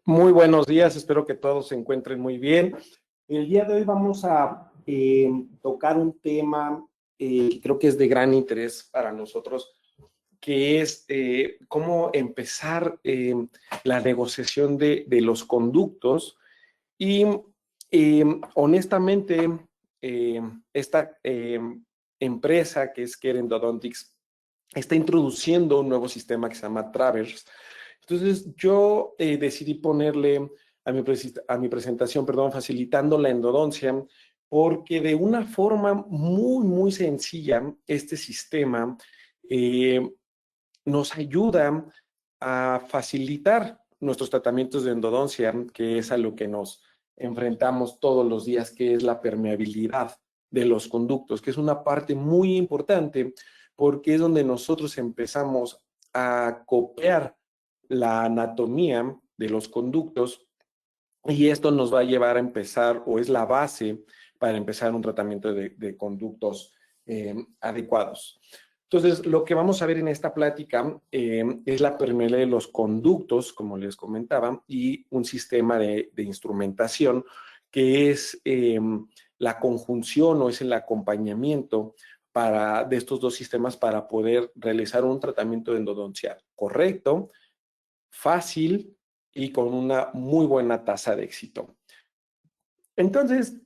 Muy buenos días, espero que todos se encuentren muy bien. El día de hoy vamos a tocar un tema que creo que es de gran interés para nosotros, que es cómo empezar la negociación de los conductos. Y honestamente, esta empresa que es Care Endodontics está introduciendo un nuevo sistema que se llama Traverse. Entonces, yo decidí ponerle a mi presentación, perdón, facilitando la endodoncia, porque de una forma muy sencilla, este sistema eh, nos ayuda a facilitar nuestros tratamientos de endodoncia, que es a lo que nos enfrentamos todos los días, que es la permeabilidad de los conductos, que es una parte muy importante porque es donde nosotros empezamos a copiar la anatomía de los conductos y esto nos va a llevar a empezar, o es la base para empezar un tratamiento de conductos adecuados. Entonces, lo que vamos a ver en esta plática es la permeabilidad de los conductos, como les comentaba, y un sistema de instrumentación que es la conjunción o es el acompañamiento de estos dos sistemas para poder realizar un tratamiento de endodoncia correcto, fácil y con una muy buena tasa de éxito. Entonces,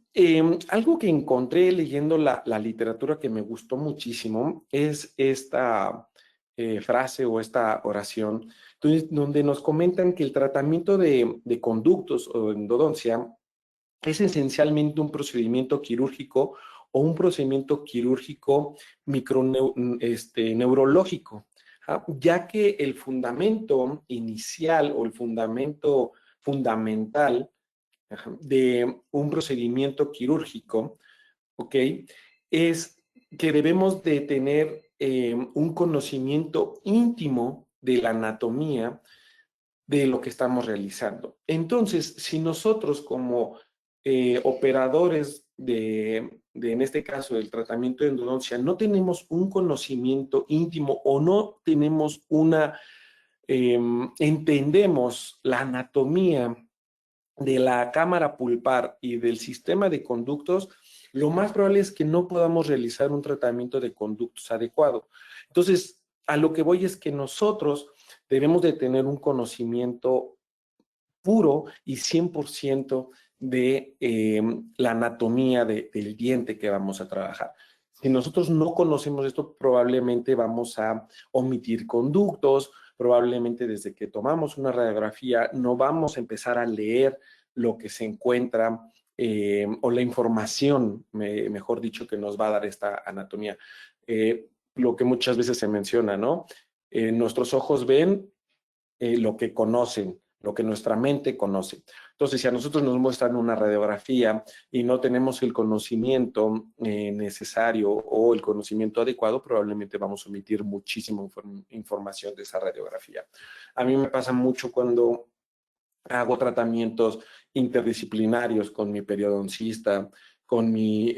algo que encontré leyendo la literatura que me gustó muchísimo es esta frase o esta oración, entonces, donde nos comentan que el tratamiento de conductos o endodoncia es esencialmente un procedimiento quirúrgico o un procedimiento quirúrgico neurológico, ya que el fundamento inicial o el fundamento fundamental de un procedimiento quirúrgico, ¿ok? Es que debemos de tener un conocimiento íntimo de la anatomía de lo que estamos realizando. Entonces, si nosotros como operadores en este caso, del tratamiento de endodoncia, no tenemos un conocimiento íntimo o no tenemos entendemos la anatomía de la cámara pulpar y del sistema de conductos, lo más probable es que no podamos realizar un tratamiento de conductos adecuado. Entonces, a lo que voy es que nosotros debemos de tener un conocimiento puro y 100% de la anatomía del diente que vamos a trabajar. Si nosotros no conocemos esto, probablemente vamos a omitir conductos, probablemente desde que tomamos una radiografía no vamos a empezar a leer lo que se encuentra o la información, mejor dicho, que nos va a dar esta anatomía. Lo que muchas veces se menciona, ¿no? Nuestros ojos ven lo que conocen, lo que nuestra mente conoce. Entonces, si a nosotros nos muestran una radiografía y no tenemos el conocimiento necesario o el conocimiento adecuado, probablemente vamos a omitir muchísima información de esa radiografía. A mí me pasa mucho cuando hago tratamientos interdisciplinarios con mi periodoncista, con mi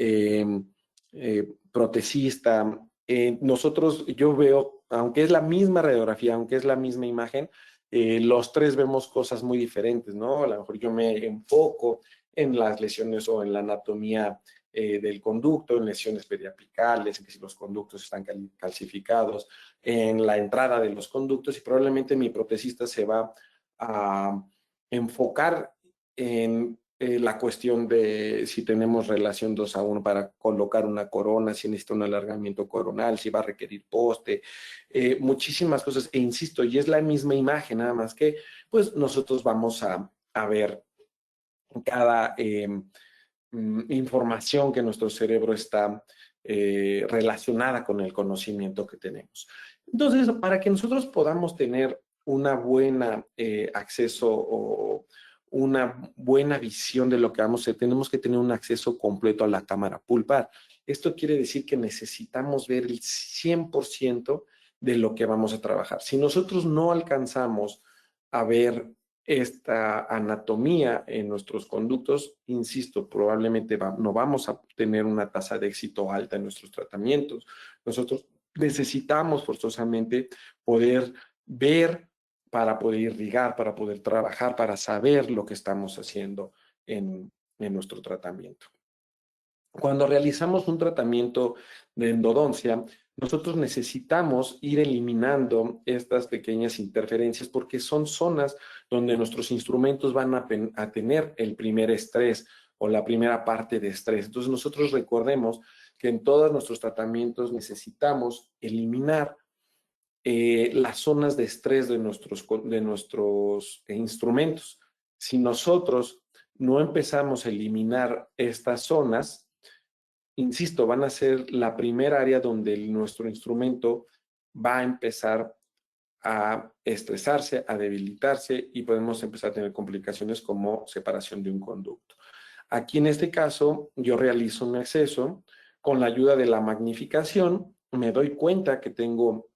protesista. Yo veo, aunque es la misma radiografía, aunque es la misma imagen, los tres vemos cosas muy diferentes, ¿no? A lo mejor yo me enfoco en las lesiones o en la anatomía del conducto, en lesiones periapicales, en que si los conductos están calcificados, en la entrada de los conductos y probablemente mi protesista se va a enfocar en la cuestión de si tenemos relación 2:1 para colocar una corona, si necesita un alargamiento coronal, si va a requerir poste, muchísimas cosas. E insisto, y es la misma imagen, nada más que pues nosotros vamos a ver cada información que nuestro cerebro está relacionada con el conocimiento que tenemos. Entonces, para que nosotros podamos tener una buena acceso o una buena visión de lo que vamos a hacer, tenemos que tener un acceso completo a la cámara pulpar. Esto quiere decir que necesitamos ver el 100% de lo que vamos a trabajar. Si nosotros no alcanzamos a ver esta anatomía en nuestros conductos, insisto, probablemente no vamos a tener una tasa de éxito alta en nuestros tratamientos. Nosotros necesitamos forzosamente poder ver para poder irrigar, para poder trabajar, para saber lo que estamos haciendo en nuestro tratamiento. Cuando realizamos un tratamiento de endodoncia, nosotros necesitamos ir eliminando estas pequeñas interferencias porque son zonas donde nuestros instrumentos van a tener el primer estrés o la primera parte de estrés. Entonces nosotros recordemos que en todos nuestros tratamientos necesitamos eliminar las zonas de estrés de nuestros instrumentos. Si nosotros no empezamos a eliminar estas zonas, insisto, van a ser la primera área donde nuestro instrumento va a empezar a estresarse, a debilitarse y podemos empezar a tener complicaciones como separación de un conducto. Aquí en este caso yo realizo un acceso con la ayuda de la magnificación, me doy cuenta que tengo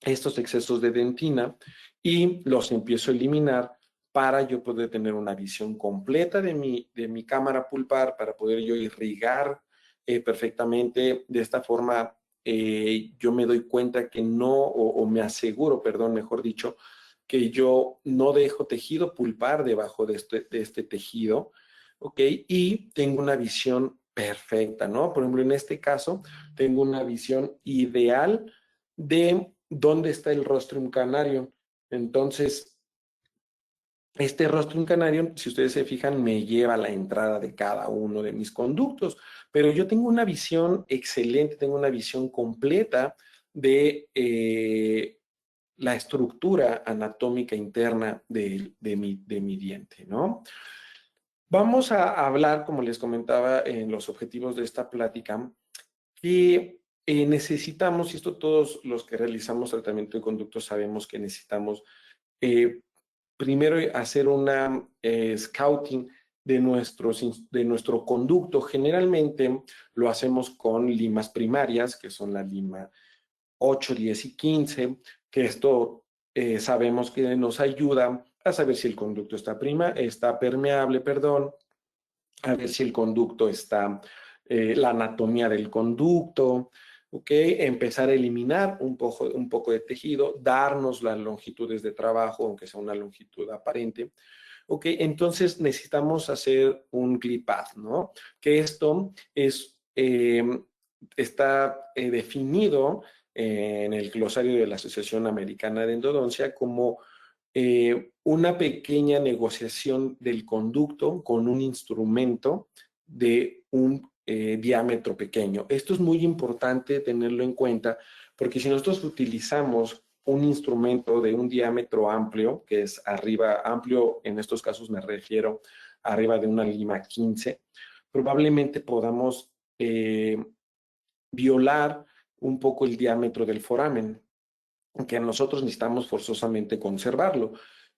estos excesos de dentina y los empiezo a eliminar para yo poder tener una visión completa de mi cámara pulpar, para poder yo irrigar perfectamente. De esta forma, yo me doy cuenta que no, o me aseguro, perdón, mejor dicho, que yo no dejo tejido pulpar debajo de este tejido, ¿ok? Y tengo una visión perfecta, ¿no? Por ejemplo, en este caso, tengo una visión ideal de dónde está el rostrum canario. Entonces, este rostrum canario, si ustedes se fijan, me lleva a la entrada de cada uno de mis conductos, pero yo tengo una visión excelente, tengo una visión completa de la estructura anatómica interna de mi diente, ¿no? Vamos a hablar, como les comentaba en los objetivos de esta plática, que necesitamos, y esto todos los que realizamos tratamiento de conductos sabemos que necesitamos, eh, primero hacer una scouting de nuestro conducto. Generalmente lo hacemos con limas primarias, que son la lima 8, 10 y 15, que esto sabemos que nos ayuda a saber si el conducto está permeable, perdón, a ver si el conducto está, la anatomía del conducto, ¿ok? Empezar a eliminar un poco de tejido, darnos las longitudes de trabajo, aunque sea una longitud aparente, ¿ok? Entonces necesitamos hacer un clip path, ¿no? Que esto está definido en el glosario de la Asociación Americana de Endodoncia como una pequeña negociación del conducto con un instrumento de un diámetro pequeño. Esto es muy importante tenerlo en cuenta porque si nosotros utilizamos un instrumento de un diámetro amplio, que es arriba, amplio en estos casos me refiero arriba de una lima 15, probablemente podamos violar un poco el diámetro del foramen, que nosotros necesitamos forzosamente conservarlo.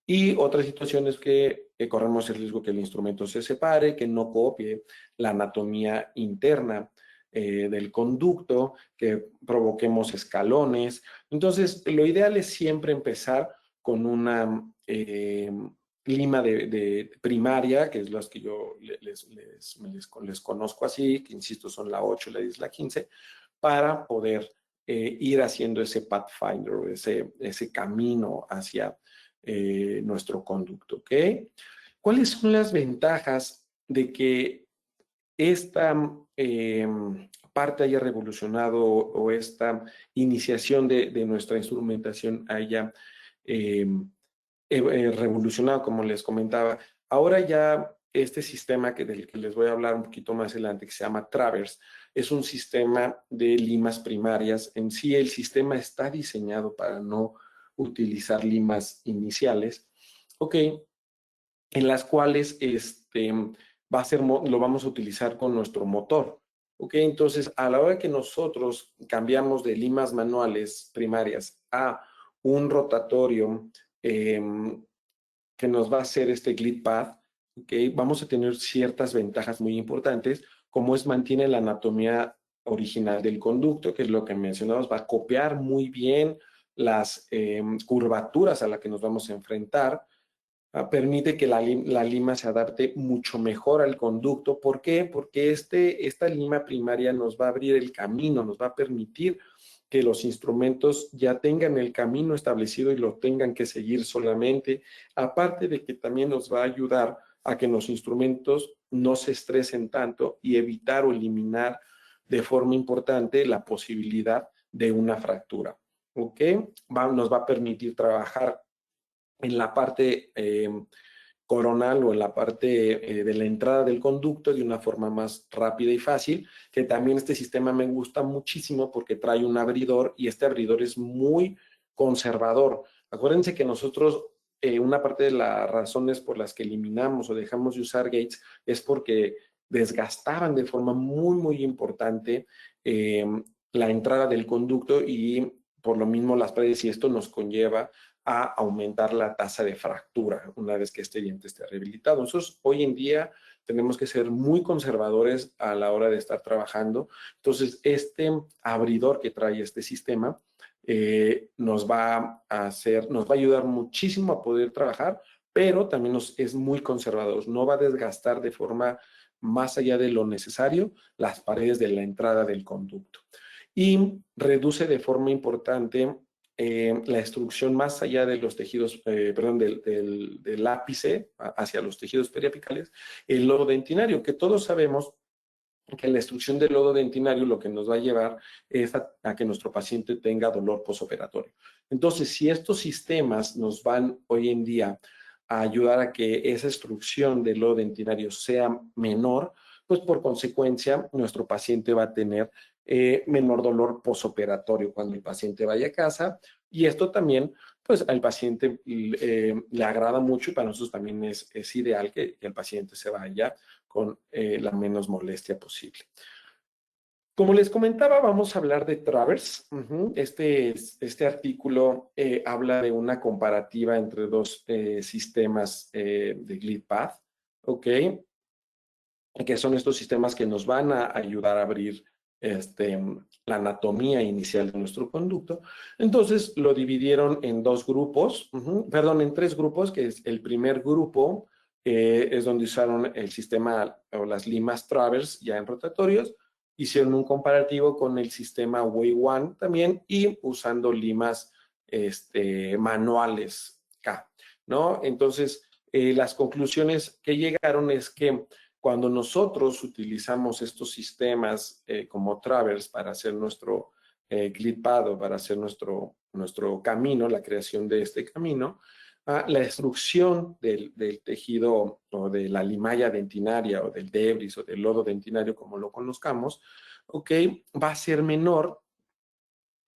Y otra situación es que corremos el riesgo que el instrumento se separe, que no copie la anatomía interna del conducto, que provoquemos escalones. Entonces, lo ideal es siempre empezar con una lima de primaria, que es las que yo les conozco así, que insisto son la 8, la 10, la 15, para poder ir haciendo ese pathfinder, ese camino hacia nuestro conducto, ¿ok? ¿Cuáles son las ventajas de que esta parte haya revolucionado o esta iniciación de nuestra instrumentación haya revolucionado, como les comentaba? Ahora ya este sistema del que les voy a hablar un poquito más adelante, que se llama Travers, es un sistema de limas primarias. En sí, el sistema está diseñado para no utilizar limas iniciales, ¿ok? En las cuales lo vamos a utilizar con nuestro motor. ¿Ok? Entonces, a la hora que nosotros cambiamos de limas manuales primarias a un rotatorio que nos va a hacer este glide path, ¿ok? Vamos a tener ciertas ventajas muy importantes, como es mantiene la anatomía original del conducto, que es lo que mencionamos, va a copiar muy bien las curvaturas a las que nos vamos a enfrentar. Permite que la lima se adapte mucho mejor al conducto. ¿Por qué? Porque esta lima primaria nos va a abrir el camino, nos va a permitir que los instrumentos ya tengan el camino establecido y lo tengan que seguir solamente. Aparte de que también nos va a ayudar a que los instrumentos no se estresen tanto y evitar o eliminar de forma importante la posibilidad de una fractura. ¿Ok? Nos va a permitir trabajar en la parte coronal o en la parte de la entrada del conducto de una forma más rápida y fácil, que también este sistema me gusta muchísimo porque trae un abridor y este abridor es muy conservador. Acuérdense que nosotros, una parte de las razones por las que eliminamos o dejamos de usar gates es porque desgastaban de forma muy importante eh, la entrada del conducto y por lo mismo las paredes, y esto nos conlleva a aumentar la tasa de fractura una vez que este diente esté rehabilitado. Nosotros hoy en día tenemos que ser muy conservadores a la hora de estar trabajando. Entonces, este abridor que trae este sistema nos va a ayudar muchísimo a poder trabajar, pero también es muy conservador. No va a desgastar de forma más allá de lo necesario las paredes de la entrada del conducto. Y reduce de forma importante la destrucción más allá de los tejidos, perdón, del ápice hacia los tejidos periapicales, el lodo dentinario, que todos sabemos que la destrucción del lodo dentinario lo que nos va a llevar es a que nuestro paciente tenga dolor posoperatorio. Entonces, si estos sistemas nos van hoy en día a ayudar a que esa destrucción del lodo dentinario sea menor, pues por consecuencia nuestro paciente va a tener menor dolor posoperatorio cuando el paciente vaya a casa, y esto también pues al paciente le agrada mucho, y para nosotros también es ideal que el paciente se vaya con la menos molestia posible. Como les comentaba, vamos a hablar de Travers. Este artículo habla de una comparativa entre dos sistemas de GleedPath, ¿ok? Que son estos sistemas que nos van a ayudar a abrir la anatomía inicial de nuestro conducto. Entonces lo dividieron en dos grupos, perdón, en tres grupos, que es el primer grupo, es donde usaron el sistema o las limas Travers ya en rotatorios, hicieron un comparativo con el sistema Way One también y usando limas manuales K, ¿no? Entonces, las conclusiones que llegaron es que cuando nosotros utilizamos estos sistemas como Travers para hacer nuestro GleedPath o para hacer nuestro camino, la creación de este camino, la destrucción del tejido o de la limalla dentinaria o del debris o del lodo dentinario, como lo conozcamos, ¿ok? Va a ser menor,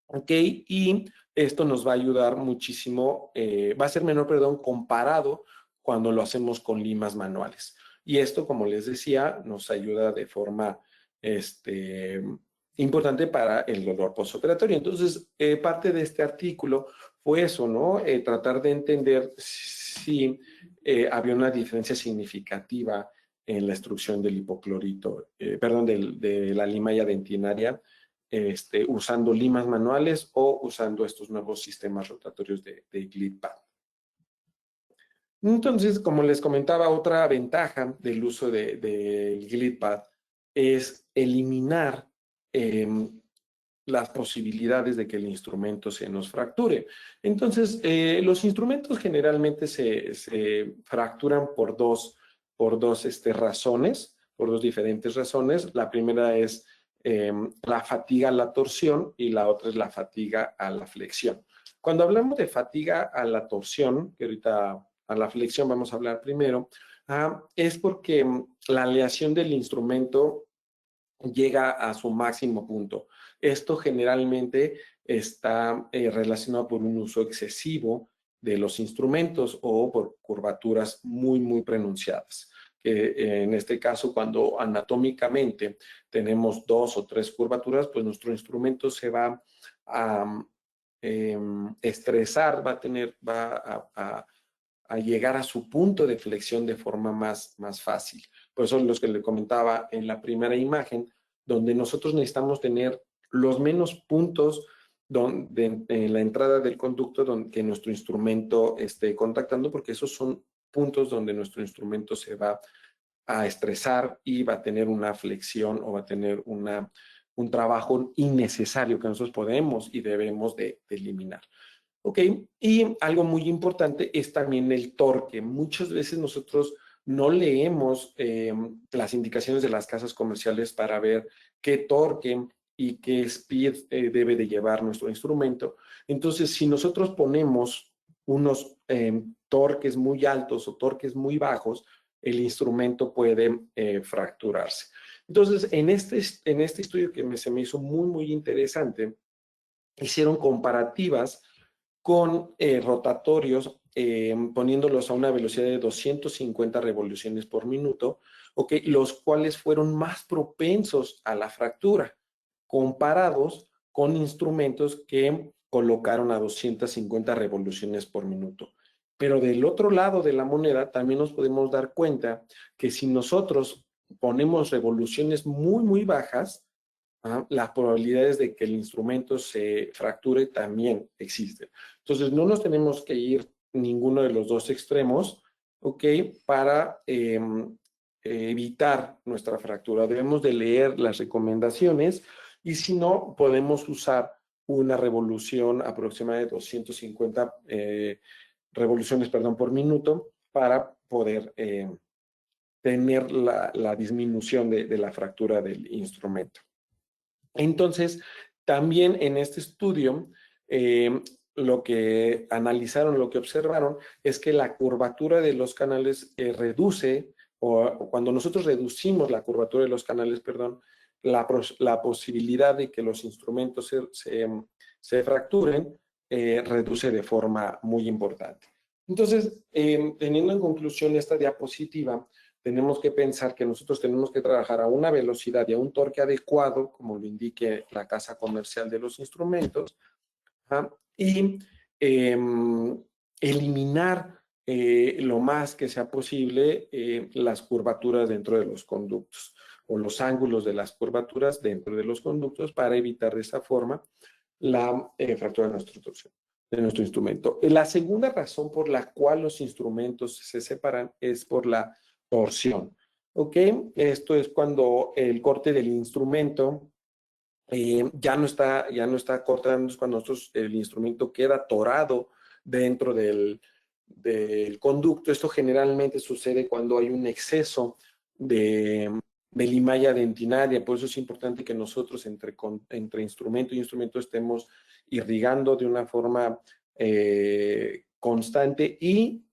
¿ok? Y esto nos va a ayudar muchísimo, va a ser menor, perdón, comparado cuando lo hacemos con limas manuales. Y esto, como les decía, nos ayuda de forma importante para el dolor postoperatorio. Entonces, parte de este artículo fue eso, ¿no? Tratar de entender si había una diferencia significativa en la extrusión del hipoclorito, perdón, de la limalla dentinaria, usando limas manuales o usando estos nuevos sistemas rotatorios de GleedPath. Entonces, como les comentaba, otra ventaja del uso de GleedPath es eliminar las posibilidades de que el instrumento se nos fracture. Entonces, los instrumentos generalmente se fracturan por dos razones, por dos diferentes razones. La primera es la fatiga a la torsión y la otra es la fatiga a la flexión. Cuando hablamos de fatiga a la torsión, que ahorita a la flexión vamos a hablar primero, es porque la aleación del instrumento llega a su máximo punto. Esto generalmente está relacionado por un uso excesivo de los instrumentos o por curvaturas muy pronunciadas. Que en este caso, cuando anatómicamente tenemos dos o tres curvaturas, pues nuestro instrumento se va a estresar, a llegar a su punto de flexión de forma más fácil. Por eso los que le comentaba en la primera imagen, donde nosotros necesitamos tener los menos puntos en la entrada del conducto que nuestro instrumento esté contactando, porque esos son puntos donde nuestro instrumento se va a estresar y va a tener una flexión o va a tener un trabajo innecesario que nosotros podemos y debemos de eliminar. ¿Ok? Y algo muy importante es también el torque. Muchas veces nosotros no leemos las indicaciones de las casas comerciales para ver qué torque y qué speed debe de llevar nuestro instrumento. Entonces, si nosotros ponemos unos torques muy altos o torques muy bajos, el instrumento puede fracturarse. Entonces, en este estudio que se me hizo muy interesante, hicieron comparativas con rotatorios, poniéndolos a una velocidad de 250 revoluciones por minuto, okay, los cuales fueron más propensos a la fractura, comparados con instrumentos que colocaron a 250 revoluciones por minuto. Pero del otro lado de la moneda también nos podemos dar cuenta que si nosotros ponemos revoluciones muy bajas, las probabilidades de que el instrumento se fracture también existen. Entonces, no nos tenemos que ir ninguno de los dos extremos, ¿ok? Para evitar nuestra fractura. Debemos de leer las recomendaciones y si no, podemos usar una revolución aproximada de 250 revoluciones, por minuto para poder tener la disminución de la fractura del instrumento. Entonces, también en este estudio, lo que analizaron, lo que observaron, es que la curvatura de los canales reduce, o cuando nosotros reducimos la curvatura de los canales, perdón, la posibilidad de que los instrumentos se fracturen reduce de forma muy importante. Entonces, teniendo en conclusión esta diapositiva, tenemos que pensar que nosotros tenemos que trabajar a una velocidad y a un torque adecuado, como lo indique la casa comercial de los instrumentos, y eliminar lo más que sea posible las curvaturas dentro de los conductos o los ángulos de las curvaturas dentro de los conductos para evitar de esa forma la fractura de nuestro instrumento. La segunda razón por la cual los instrumentos se separan es por la torsión. ¿Ok? Esto es cuando el corte del instrumento ya no está cortando, es cuando el instrumento queda atorado dentro del conducto. Esto generalmente sucede cuando hay un exceso de limalla dentinaria, por eso es importante que nosotros entre instrumento y instrumento estemos irrigando de una forma constante y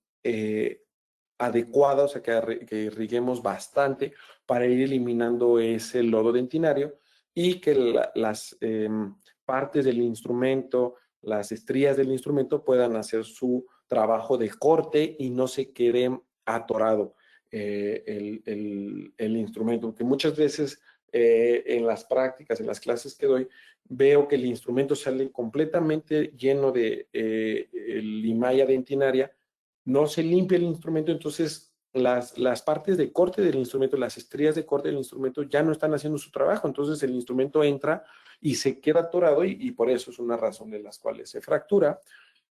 adecuada, o sea, que irriguemos bastante para ir eliminando ese lodo dentinario y que las partes del instrumento, las estrías del instrumento puedan hacer su trabajo de corte y no se quede atorado el instrumento, porque muchas veces en las prácticas, en las clases que doy, veo que el instrumento sale completamente lleno de limalla dentinaria, no se limpia el instrumento, entonces las partes de corte del instrumento, las estrías de corte del instrumento ya no están haciendo su trabajo, entonces el instrumento entra y se queda atorado y por eso es una razón de las cuales se fractura.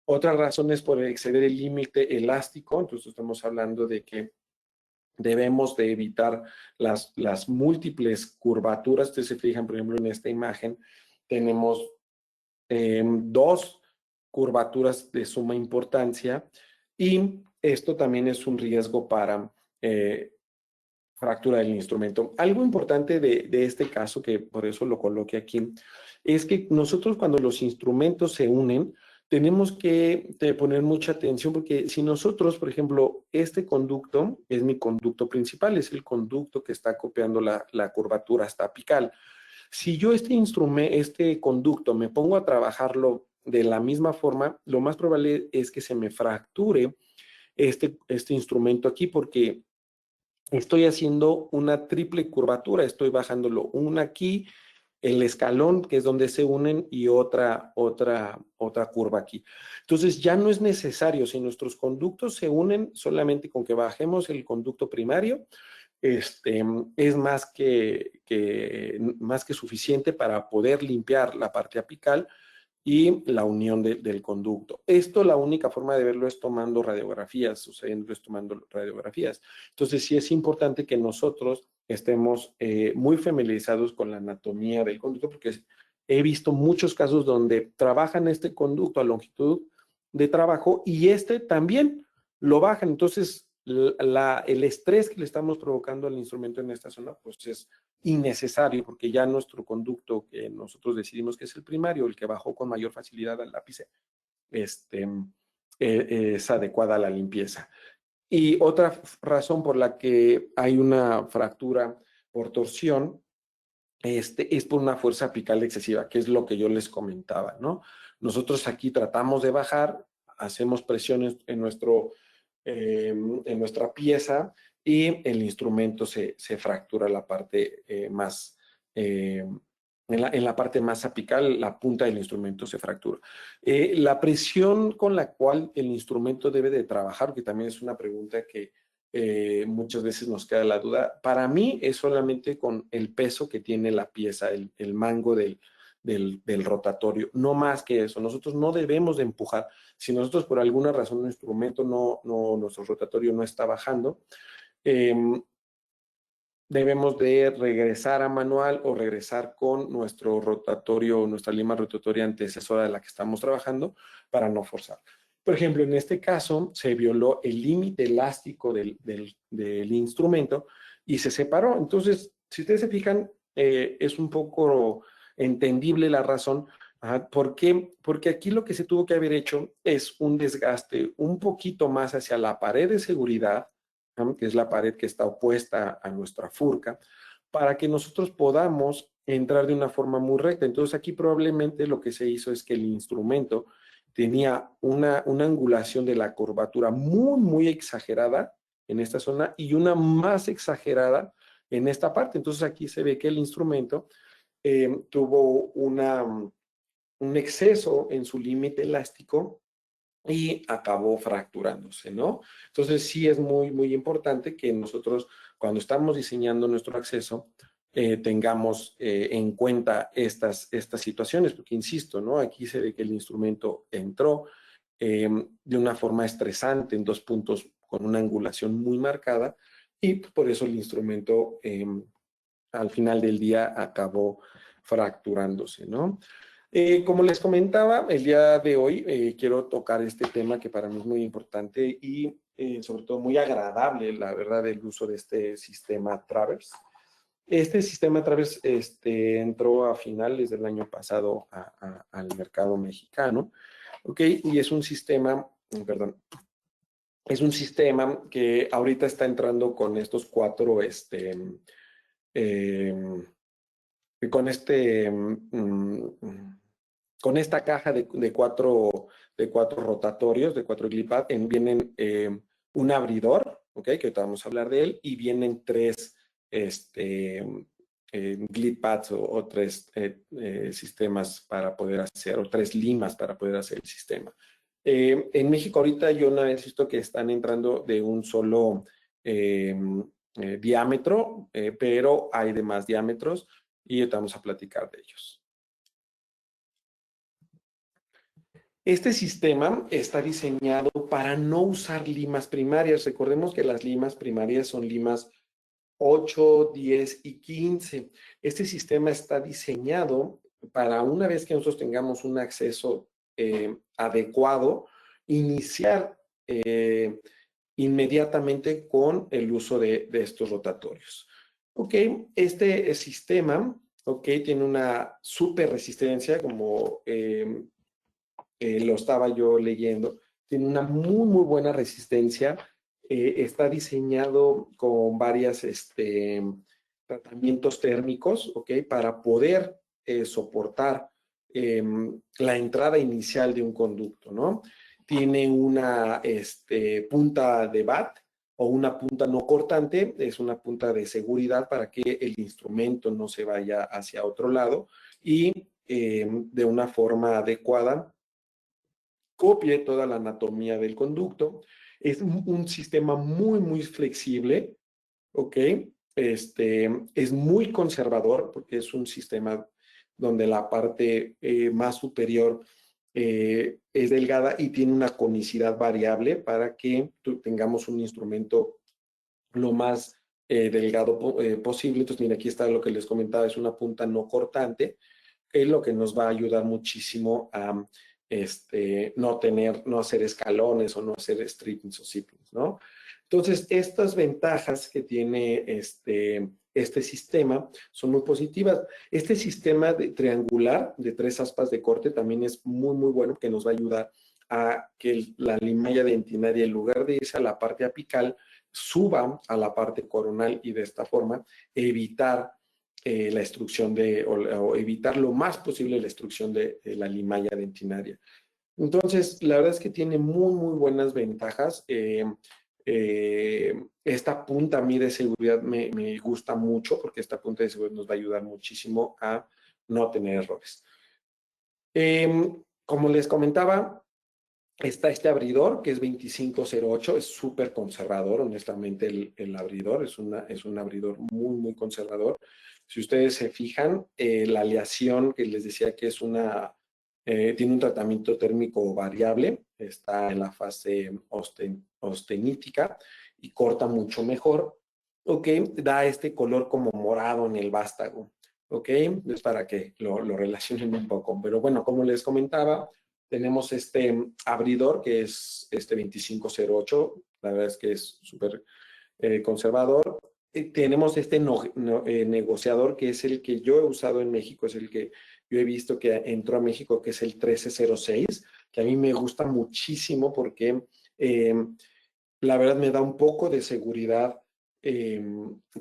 Otra razón es por exceder el límite elástico, entonces estamos hablando de que debemos de evitar las múltiples curvaturas. Ustedes se fijan, por ejemplo, en esta imagen, tenemos dos curvaturas de suma importancia y esto también es un riesgo para fractura del instrumento. Algo importante de este caso, que por eso lo coloqué aquí, es que nosotros cuando los instrumentos se unen, tenemos que poner mucha atención porque si nosotros, por ejemplo, este conducto es mi conducto principal, es el conducto que está copiando la curvatura hasta apical. Si yo este conducto me pongo a trabajarlo de la misma forma, lo más probable es que se me fracture este instrumento aquí porque estoy haciendo una triple curvatura, estoy bajándolo una aquí, el escalón, que es donde se unen, y otra curva aquí. Entonces, ya no es necesario, si nuestros conductos se unen solamente con que bajemos el conducto primario, es más que suficiente para poder limpiar la parte apical y la unión del conducto. Esto, la única forma de verlo es tomando radiografías, sucediendo es tomando radiografías. Entonces, sí es importante que nosotros estemos muy familiarizados con la anatomía del conducto, porque he visto muchos casos donde trabajan este conducto a longitud de trabajo y este también lo bajan. Entonces, el estrés que le estamos provocando al instrumento en esta zona, pues es innecesario, porque ya nuestro conducto que nosotros decidimos que es el primario, el que bajó con mayor facilidad al lápice, es adecuada a la limpieza. Y otra razón por la que hay una fractura por torsión es por una fuerza apical excesiva, que es lo que yo les comentaba, ¿no? Nosotros aquí tratamos de bajar, hacemos presiones en nuestra pieza y el instrumento se fractura la parte más, en la parte más apical, la punta del instrumento se fractura. La presión con la cual el instrumento debe de trabajar, que también es una pregunta que muchas veces nos queda la duda. Para mí es solamente con el peso que tiene la pieza, el mango del rotatorio, no más que eso. Nosotros no debemos de empujar. Si nosotros por alguna razón nuestro instrumento nuestro rotatorio no está bajando, debemos de regresar a manual o regresar con nuestro rotatorio, nuestra lima rotatoria antecesora de la que estamos trabajando para no forzar. Por ejemplo, en este caso se violó el límite elástico del instrumento y se separó. Entonces, si ustedes se fijan, es un poco entendible la razón. ¿Por qué? Porque aquí lo que se tuvo que haber hecho es un desgaste un poquito más hacia la pared de seguridad, ¿no?, que es la pared que está opuesta a nuestra furca, para que nosotros podamos entrar de una forma muy recta. Entonces aquí probablemente lo que se hizo es que el instrumento tenía una angulación de la curvatura muy, muy exagerada en esta zona y una más exagerada en esta parte. Entonces aquí se ve que el instrumento tuvo un exceso en su límite elástico y acabó fracturándose, ¿no? Entonces sí es muy, muy importante que nosotros cuando estamos diseñando nuestro acceso tengamos en cuenta estas situaciones, porque insisto, ¿no? Aquí se ve que el instrumento entró de una forma estresante en dos puntos con una angulación muy marcada y por eso el instrumento al final del día acabó fracturándose, ¿no? Como les comentaba, el día de hoy quiero tocar este tema que para mí es muy importante y sobre todo muy agradable, la verdad, el uso de este sistema Travers. Este sistema Travers entró a finales del año pasado al mercado mexicano, ¿ok? Y es un sistema, perdón, es un sistema que ahorita está entrando con estos cuatro, eh, con con esta caja de cuatro rotatorios, de cuatro clip pads, vienen un abridor, ¿ok? Que ahorita vamos a hablar de él, y vienen tres clip pads o tres sistemas para poder hacer, o tres limas para poder hacer el sistema. En México ahorita yo no he visto que están entrando de un solo diámetro, pero hay de más diámetros y ahorita vamos a platicar de ellos. Este sistema está diseñado para no usar limas primarias. Recordemos que las limas primarias son limas 8, 10 y 15. Este sistema está diseñado para una vez que nosotros tengamos un acceso adecuado, iniciar inmediatamente con el uso de estos rotatorios. Ok, este sistema, ok, tiene una super resistencia, como lo estaba yo leyendo, tiene una muy, muy buena resistencia. Está diseñado con varios tratamientos térmicos, ok, para poder soportar la entrada inicial de un conducto, ¿no? Tiene una punta de BAT o una punta no cortante, es una punta de seguridad para que el instrumento no se vaya hacia otro lado y de una forma adecuada copie toda la anatomía del conducto. Es un sistema muy, muy flexible ¿ok? Es muy conservador porque es un sistema donde la parte más superior es delgada y tiene una conicidad variable para que tengamos un instrumento lo más delgado posible. Entonces, mira, aquí está lo que les comentaba, es una punta no cortante, que es lo que nos va a ayudar muchísimo a no hacer escalones o no hacer strippings o zippings, ¿no? Entonces, estas ventajas que tiene este sistema son muy positivas. Este sistema triangular de 3 aspas de corte también es muy, muy bueno, que nos va a ayudar a que la limalla dentinaria, en lugar de irse a la parte apical, suba a la parte coronal y de esta forma evitar la extrusión o evitar lo más posible la extrusión de la limalla dentinaria. Entonces, la verdad es que tiene muy, muy buenas ventajas. Esta punta a mí de seguridad me gusta mucho porque esta punta de seguridad nos va a ayudar muchísimo a no tener errores. Como les comentaba, está este abridor que es 2508, es súper conservador, honestamente el abridor es un abridor muy, muy conservador. Si ustedes se fijan, la aleación que les decía que es tiene un tratamiento térmico variable, está en la fase austenítica y corta mucho mejor, ¿ok? Da este color como morado en el vástago, ¿ok? Es para que lo relacionen un poco. Pero bueno, como les comentaba, tenemos este abridor que es este 2508, la verdad es que es súper conservador. Tenemos este negociador que es el que yo he usado en México, es el que yo he visto que entró a México, que es el 1306, que a mí me gusta muchísimo porque la verdad me da un poco de seguridad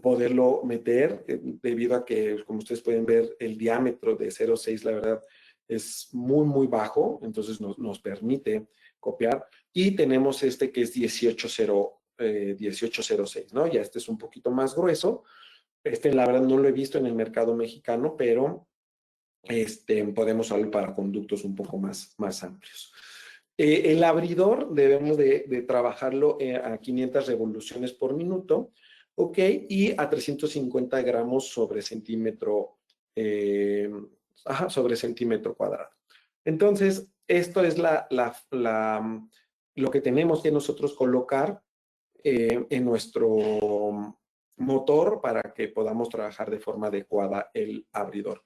poderlo meter, debido a que, como ustedes pueden ver, el diámetro de 0,6, la verdad, es muy, muy bajo, entonces nos permite copiar. Y tenemos este que es 1806, ¿no? Ya este es un poquito más grueso. La verdad, no lo he visto en el mercado mexicano, pero podemos usarlo para conductos un poco más amplios. El abridor debemos de trabajarlo a 500 revoluciones por minuto, ¿ok? Y a 350 gramos eh, sobre centímetro cuadrado. Entonces, esto es lo que tenemos que nosotros colocar en nuestro motor para que podamos trabajar de forma adecuada el abridor.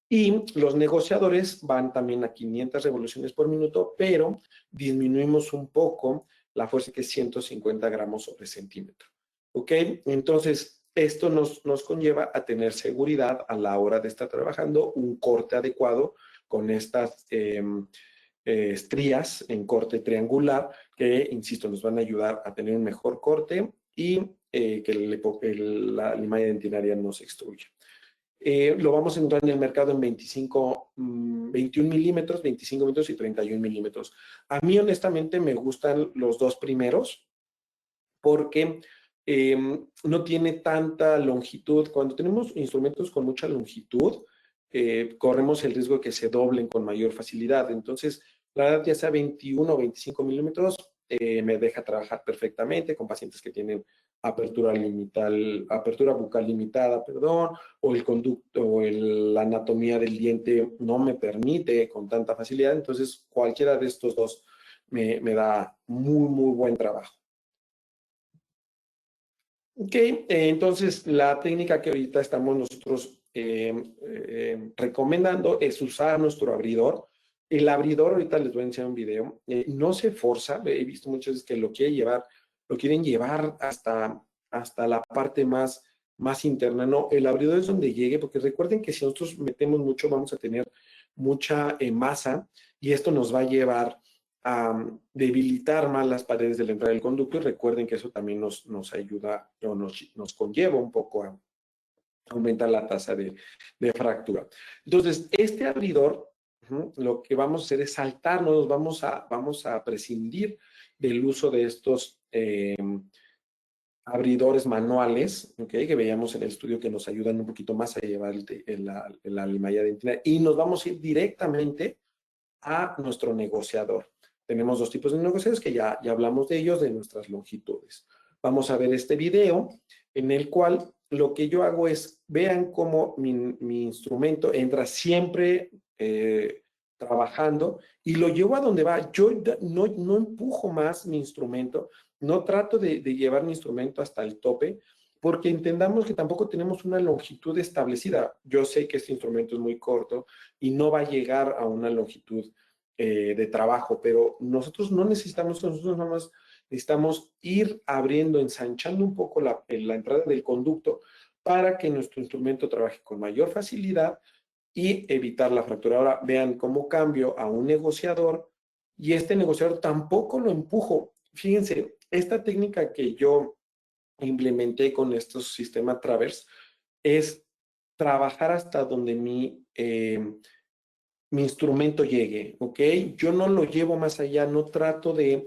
Y los negociadores van también a 500 revoluciones por minuto, pero disminuimos un poco la fuerza, que es 150 gramos sobre centímetro. ¿Ok? Entonces, esto nos conlleva a tener seguridad a la hora de estar trabajando, un corte adecuado con estas estrías en corte triangular que, insisto, nos van a ayudar a tener un mejor corte y que la limalla dentinaria no se extruya. Lo vamos a encontrar en el mercado en 21 milímetros, 25 milímetros y 31 milímetros. A mí, honestamente, me gustan los dos primeros porque no tiene tanta longitud. Cuando tenemos instrumentos con mucha longitud, corremos el riesgo de que se doblen con mayor facilidad. Entonces, la verdad, ya sea 21 o 25 milímetros, me deja trabajar perfectamente con pacientes que tienen apertura bucal limitada, perdón, o el conducto o la anatomía del diente no me permite con tanta facilidad. Entonces, cualquiera de estos dos me da muy, muy buen trabajo. Ok, entonces la técnica que ahorita estamos nosotros recomendando es usar nuestro abridor. El abridor, ahorita les voy a enseñar un video, no se forza. He visto muchas veces que lo quieren llevar hasta la parte más interna. No, el abridor es donde llegue, porque recuerden que si nosotros metemos mucho, vamos a tener mucha masa y esto nos va a llevar a debilitar más las paredes de la entrada del conducto, y recuerden que eso también nos ayuda o nos conlleva un poco a aumentar la tasa de fractura. Entonces, este abridor, lo que vamos a hacer es saltarnos, vamos a prescindir del uso de estos abridores manuales, ¿okay? Que veíamos en el estudio, que nos ayudan un poquito más a llevar la limalla dentinaria, y nos vamos a ir directamente a nuestro negociador. Tenemos dos tipos de negociadores que ya hablamos de ellos, de nuestras longitudes. Vamos a ver este video. en el cual lo que yo hago es, vean cómo mi instrumento entra siempre trabajando y lo llevo a donde va. Yo no empujo más mi instrumento, no trato de llevar mi instrumento hasta el tope, porque entendamos que tampoco tenemos una longitud establecida. Yo sé que este instrumento es muy corto y no va a llegar a una longitud de trabajo, pero nosotros no necesitamos, nosotros nada más necesitamos ir abriendo, ensanchando un poco la entrada del conducto para que nuestro instrumento trabaje con mayor facilidad y evitar la fractura. Ahora vean cómo cambio a un negociador y este negociador tampoco lo empujo. Fíjense, esta técnica que yo implementé con estos sistemas Travers es trabajar hasta donde mi instrumento llegue, ¿ok? Yo no lo llevo más allá, no trato de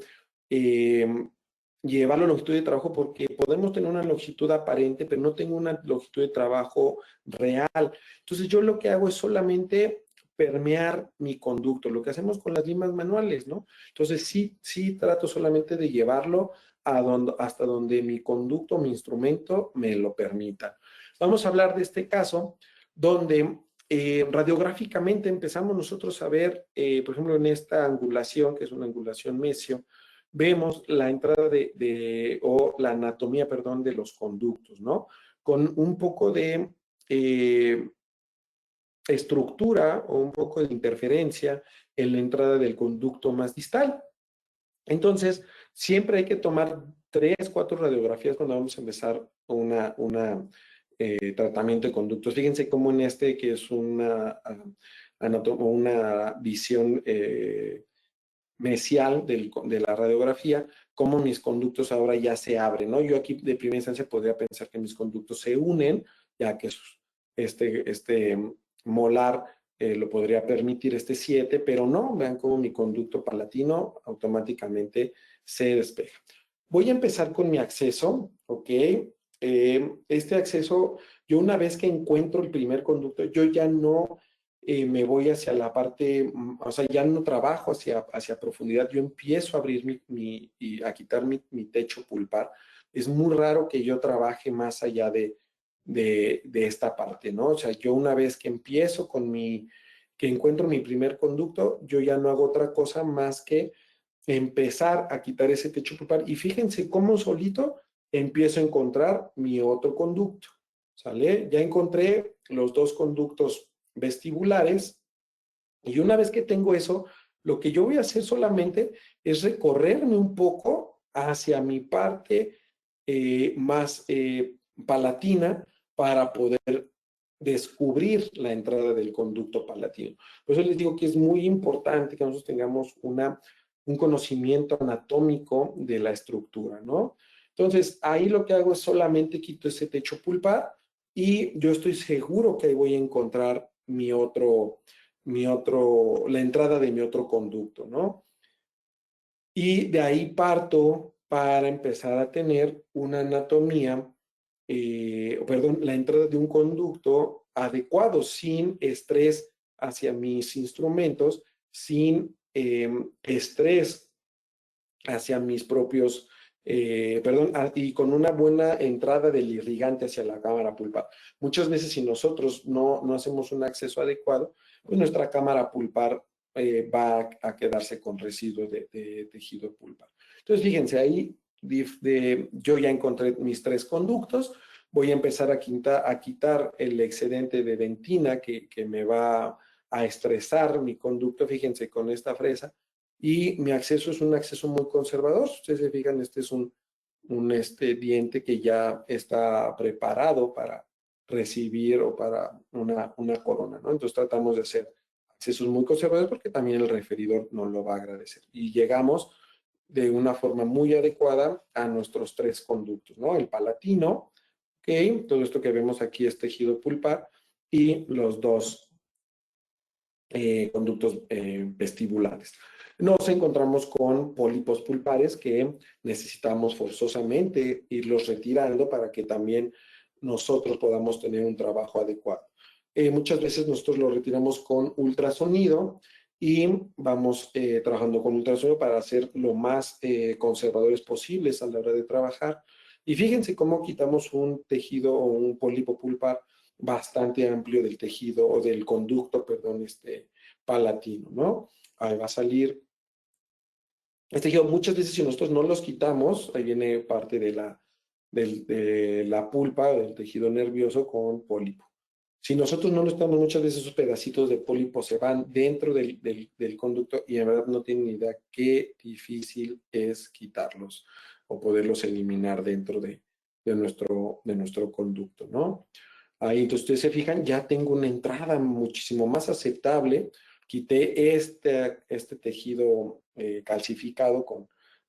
llevarlo a longitud de trabajo porque podemos tener una longitud aparente, pero no tengo una longitud de trabajo real. Entonces yo lo que hago es solamente permear mi conducto, lo que hacemos con las limas manuales, ¿no? Entonces sí trato solamente de llevarlo hasta donde mi conducto, mi instrumento me lo permita. Vamos a hablar de este caso donde radiográficamente empezamos nosotros a ver, por ejemplo, en esta angulación, que es una angulación mesio, vemos la entrada o la anatomía, perdón, de los conductos, ¿no? Con un poco de estructura o un poco de interferencia en la entrada del conducto más distal. Entonces, siempre hay que tomar 3, 4 radiografías cuando vamos a empezar una tratamiento de conductos. Fíjense cómo en este, que es una visión mesial de la radiografía, cómo mis conductos ahora ya se abren, ¿no? Yo aquí de primera instancia podría pensar que mis conductos se unen, ya que este molar lo podría permitir este 7, pero no, vean cómo mi conducto palatino automáticamente se despeja. Voy a empezar con mi acceso, ¿ok? Este acceso, yo una vez que encuentro el primer conducto, yo ya no me voy hacia la parte, o sea, ya no trabajo hacia profundidad, yo empiezo a abrir y a quitar mi techo pulpar. Es muy raro que yo trabaje más allá de esta parte, ¿no? O sea, yo una vez que empiezo que encuentro mi primer conducto, yo ya no hago otra cosa más que empezar a quitar ese techo pulpar. Y fíjense cómo solito empiezo a encontrar mi otro conducto, ¿sale? Ya encontré los dos conductos vestibulares y una vez que tengo eso, lo que yo voy a hacer solamente es recorrerme un poco hacia mi parte más palatina para poder descubrir la entrada del conducto palatino. Por eso les digo que es muy importante que nosotros tengamos un conocimiento anatómico de la estructura, ¿no? Entonces, ahí lo que hago es solamente quito ese techo pulpar y yo estoy seguro que ahí voy a encontrar la entrada de mi otro conducto, ¿no? Y de ahí parto para empezar a tener una anatomía, la entrada de un conducto adecuado, sin estrés hacia mis instrumentos, sin estrés hacia mis propios, y con una buena entrada del irrigante hacia la cámara pulpar. Muchas veces si nosotros no hacemos un acceso adecuado, pues nuestra cámara pulpar va a quedarse con residuos de tejido pulpar. Entonces, fíjense, ahí yo ya encontré mis 3 conductos, voy a empezar a quitar el excedente de dentina que me va a estresar mi conducto, fíjense, con esta fresa, y mi acceso es un acceso muy conservador. Si ustedes se fijan, este es un diente que ya está preparado para recibir o para una corona, ¿no? Entonces tratamos de hacer accesos muy conservadores porque también el referidor nos lo va a agradecer. Y llegamos de una forma muy adecuada a nuestros 3 conductos, ¿no? El palatino, ¿ok? Todo esto que vemos aquí es tejido pulpar y los 2 conductos vestibulares. Nos encontramos con pólipos pulpares que necesitamos forzosamente irlos retirando para que también nosotros podamos tener un trabajo adecuado. Muchas veces nosotros lo retiramos con ultrasonido y vamos trabajando con ultrasonido para ser lo más conservadores posibles a la hora de trabajar. Y fíjense cómo quitamos un tejido o un pólipo pulpar bastante amplio del tejido o del conducto, perdón, palatino, ¿no? Ahí va a salir este tejido. Muchas veces si nosotros no los quitamos, ahí viene parte de la pulpa, del tejido nervioso con pólipo. Si nosotros no lo estamos, muchas veces esos pedacitos de pólipo se van dentro del conducto y en verdad no tienen ni idea qué difícil es quitarlos o poderlos eliminar dentro de nuestro conducto, ¿no? Ahí, entonces, ustedes se fijan, ya tengo una entrada muchísimo más aceptable. Quité este tejido calcificado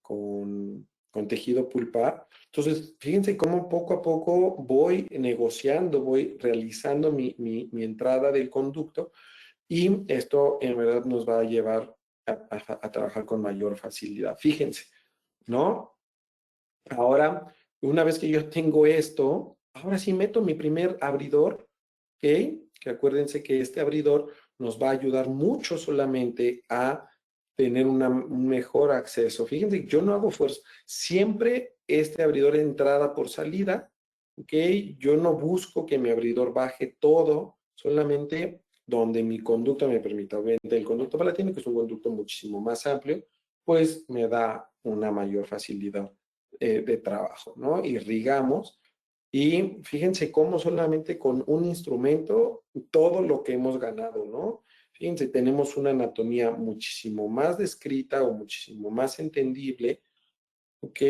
con tejido pulpar. Entonces, fíjense cómo poco a poco voy negociando, voy realizando mi entrada del conducto y esto en verdad nos va a llevar a trabajar con mayor facilidad. Fíjense, ¿no? Ahora, una vez que yo tengo esto, ahora sí meto mi primer abridor, ¿ok? Que acuérdense que este abridor nos va a ayudar mucho solamente a tener un mejor acceso. Fíjense, yo no hago fuerza. Siempre este abridor entrada por salida, ¿ok? Yo no busco que mi abridor baje todo, solamente donde mi conducto me permita. Obviamente el conducto palatino, que es un conducto muchísimo más amplio, pues me da una mayor facilidad de trabajo, ¿no? Irrigamos y fíjense cómo solamente con un instrumento todo lo que hemos ganado, ¿no? Fíjense, tenemos una anatomía muchísimo más descrita o muchísimo más entendible, ¿ok?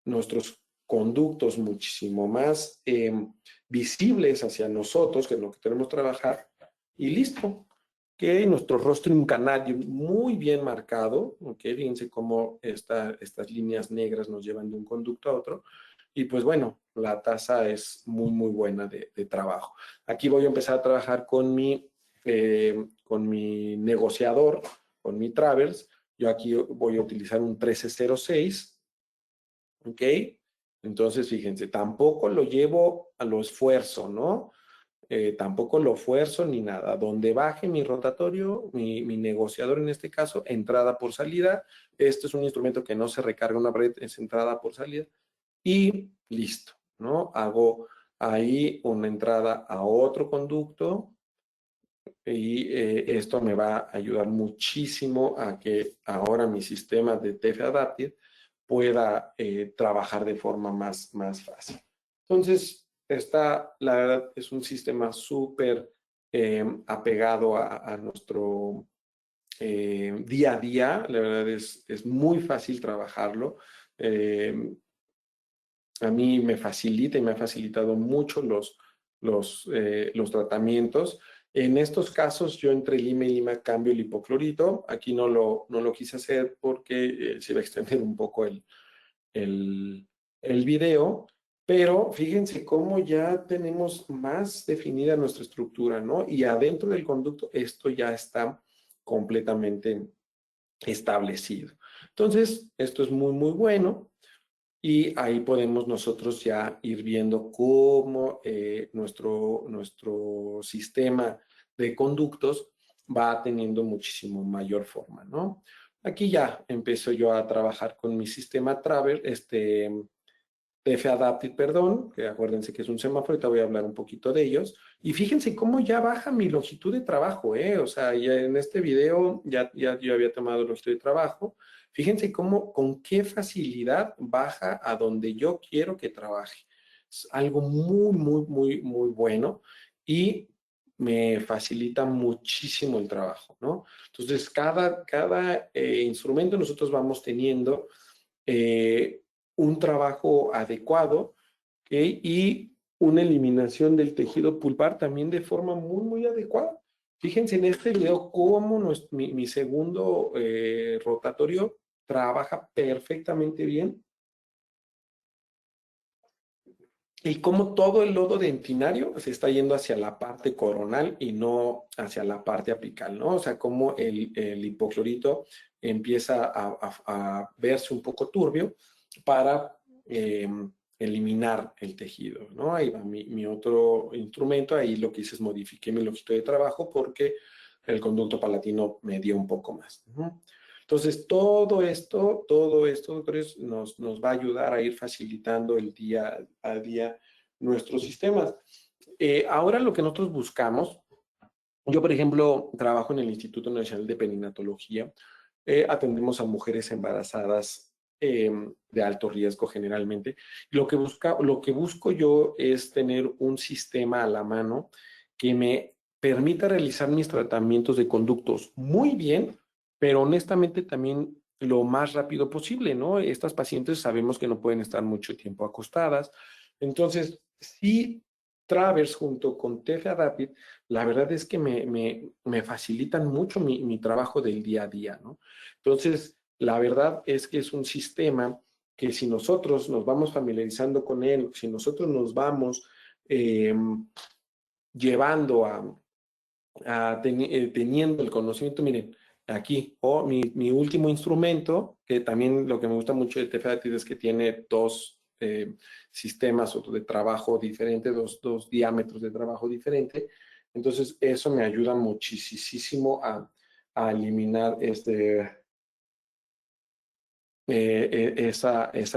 Nuestros conductos muchísimo más visibles hacia nosotros, que es lo que tenemos que trabajar, y listo. Ok, nuestro rostro canario muy bien marcado, ok, fíjense cómo estas líneas negras nos llevan de un conducto a otro, y pues bueno, la tasa es muy, muy buena de trabajo. Aquí voy a empezar a trabajar con mi negociador, con mi Travers. Yo aquí voy a utilizar un 1306, ¿ok? Entonces, fíjense, tampoco lo llevo a lo esfuerzo, ¿no? Tampoco lo fuerzo ni nada. Donde baje mi rotatorio, mi negociador en este caso, entrada por salida. Este es un instrumento que no se recarga una pared, es entrada por salida. Y listo, ¿no? Hago ahí una entrada a otro conducto y esto me va a ayudar muchísimo a que ahora mi sistema de TF Adaptive pueda trabajar de forma más fácil. Entonces, la verdad, es un sistema súper apegado a nuestro día a día. La verdad es muy fácil trabajarlo. A mí me facilita y me ha facilitado mucho los tratamientos. En estos casos, yo entre lima y lima cambio el hipoclorito. Aquí no lo quise hacer porque se va a extender un poco el, el video, pero fíjense cómo ya tenemos más definida nuestra estructura, ¿no? Y adentro del conducto esto ya está completamente establecido. Entonces, esto es muy, muy bueno. Y ahí podemos nosotros ya ir viendo cómo nuestro sistema de conductos va teniendo muchísimo mayor forma, ¿no? Aquí ya empiezo yo a trabajar con mi sistema Traver, TF Adaptive, perdón, que acuérdense que es un semáforo, ahorita voy a hablar un poquito de ellos. Y fíjense cómo ya baja mi longitud de trabajo, ¿eh? O sea, ya en este video ya yo había tomado longitud de trabajo. Fíjense cómo, con qué facilidad baja a donde yo quiero que trabaje. Es algo muy, muy, muy, muy bueno y me facilita muchísimo el trabajo, ¿no? Entonces, cada instrumento nosotros vamos teniendo un trabajo adecuado, ¿okay? Y una eliminación del tejido pulpar también de forma muy, muy adecuada. Fíjense en este video cómo mi segundo rotatorio trabaja perfectamente bien y cómo todo el lodo dentinario se está yendo hacia la parte coronal y no hacia la parte apical, ¿no? O sea, cómo el hipoclorito empieza a verse un poco turbio para eliminar el tejido, ¿no? Ahí va mi otro instrumento, ahí lo que hice es modifiqué mi longitud de trabajo porque el conducto palatino me dio un poco más. Entonces, todo esto, doctores, nos va a ayudar a ir facilitando el día a día nuestros sistemas. Ahora lo que nosotros buscamos, yo, por ejemplo, trabajo en el Instituto Nacional de Perinatología. Atendemos a mujeres embarazadas de alto riesgo generalmente. Lo que busco yo es tener un sistema a la mano que me permita realizar mis tratamientos de conductos muy bien, pero honestamente también lo más rápido posible, ¿no? Estas pacientes sabemos que no pueden estar mucho tiempo acostadas. Entonces, sí, Travers junto con TFA Rapid, la verdad es que me facilitan mucho mi trabajo del día a día, ¿no? Entonces, la verdad es que es un sistema que si nosotros nos vamos familiarizando con él, si nosotros nos vamos eh, llevando teniendo el conocimiento, miren, aquí, mi último instrumento, que también lo que me gusta mucho de TFATID es que tiene dos sistemas de trabajo diferentes, dos diámetros de trabajo diferente. Entonces, eso me ayuda muchísimo a eliminar esa